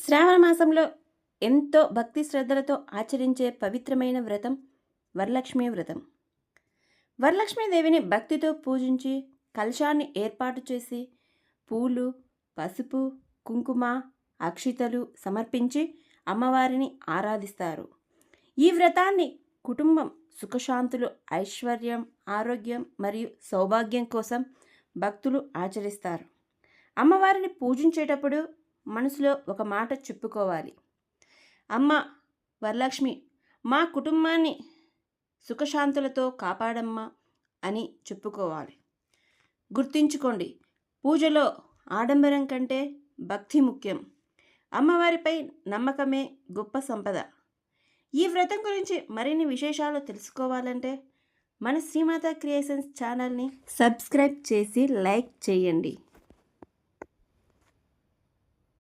శ్రావణ మాసంలో ఎంతో భక్తి శ్రద్ధలతో ఆచరించే పవిత్రమైన వ్రతం వరలక్ష్మీ వ్రతం. వరలక్ష్మీదేవిని భక్తితో పూజించి కలశాన్ని ఏర్పాటు చేసి పూలు, పసుపు, కుంకుమ, అక్షితలు సమర్పించి అమ్మవారిని ఆరాధిస్తారు. ఈ వ్రతాన్ని కుటుంబం సుఖశాంతులు, ఐశ్వర్యం, ఆరోగ్యం మరియు సౌభాగ్యం కోసం భక్తులు ఆచరిస్తారు. అమ్మవారిని పూజించేటప్పుడు మనసులో ఒక మాట చెప్పుకోవాలి. అమ్మ వరలక్ష్మి, మా కుటుంబాన్ని సుఖశాంతులతో కాపాడమ్మా అని చెప్పుకోవాలి. గుర్తుంచుకోండి, పూజలో ఆడంబరం కంటే భక్తి ముఖ్యం. అమ్మవారిపై నమ్మకమే గొప్ప సంపద. ఈ వ్రతం గురించి మరిన్ని విశేషాలు తెలుసుకోవాలంటే మన శ్రీమాత క్రియేషన్స్ ఛానల్ని సబ్స్క్రైబ్ చేసి లైక్ చేయండి.